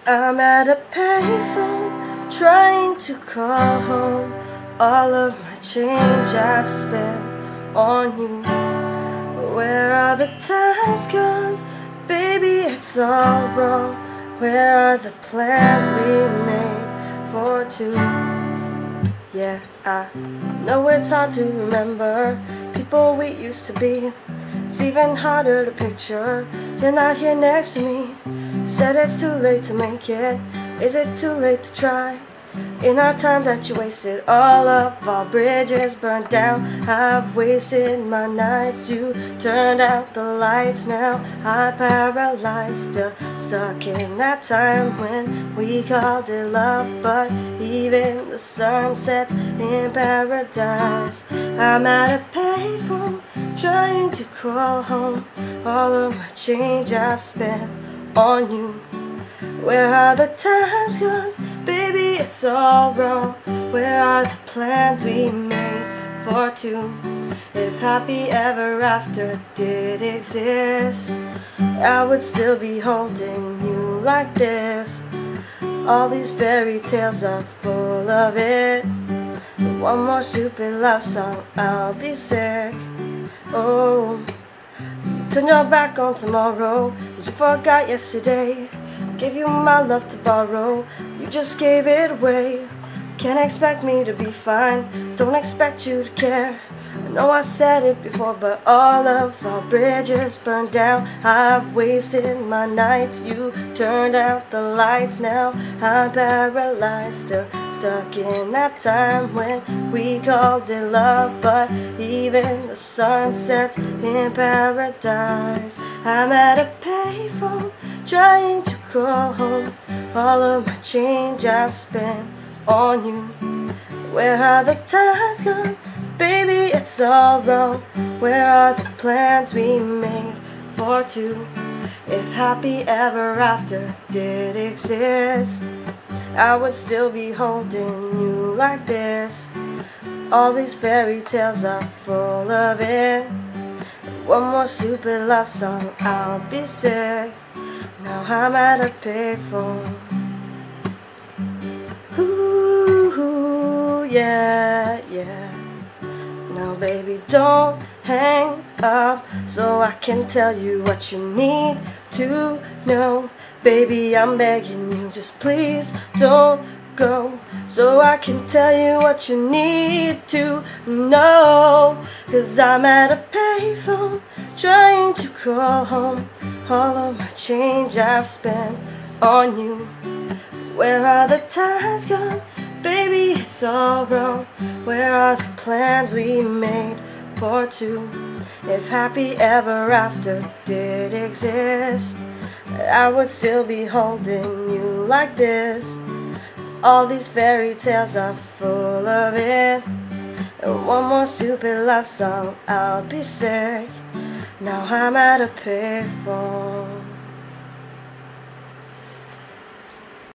I'm at a payphone trying to call home. All of my change I've spent on you. Where are the times gone? Baby, it's all wrong. Where are the plans we made for two? Yeah, I know it's hard to remember people we used to be. It's even harder to picture you're not here next to me. Said it's too late to make it. Is it too late to try? In our time that you wasted, all of our bridges burned down. I've wasted my nights, you turned out the lights. Now I'm paralyzed, still stuck in that time when we called it love. But even the sun sets in paradise. I'm at a payphone trying to call home. All of my change I've spent on you. Where are the times gone? Baby, it's all wrong. Where are the plans we made for two? If happy ever after did exist, I would still be holding you like this. All these fairy tales are full of it. One more stupid love song, I'll be sick. Oh, turn your back on tomorrow, 'cause you forgot yesterday. Gave you my love to borrow, you just gave it away. Can't expect me to be fine, don't expect you to care. I know I said it before, but all of our bridges burned down. I've wasted my nights, you turned out the lights. Now I'm paralyzed, still stuck in that time when we called it love. But even the sun sets in paradise. I'm at a payphone trying to call home. All of my change I've spent on you. Where are the times gone? Baby, it's all wrong. Where are the plans we made for two? If happy ever after did exist, I would still be holding you like this. All these fairy tales are full of it. One more stupid love song, I'll be sick. Now I'm at a payphone. Ooh, yeah, yeah. Now baby, don't hang up so I can tell you what you need to know. Baby, I'm begging you, just please don't go, so I can tell you what you need to know. 'Cause I'm at a payphone trying to call home. All of my change I've spent on you. Where are the times gone? Baby, it's all wrong. Where are the plans we made for two? If happy ever after did exist, I would still be holding you like this. All these fairy tales are full of it. And one more stupid love song, I'll be sick. Now I'm at a payphone.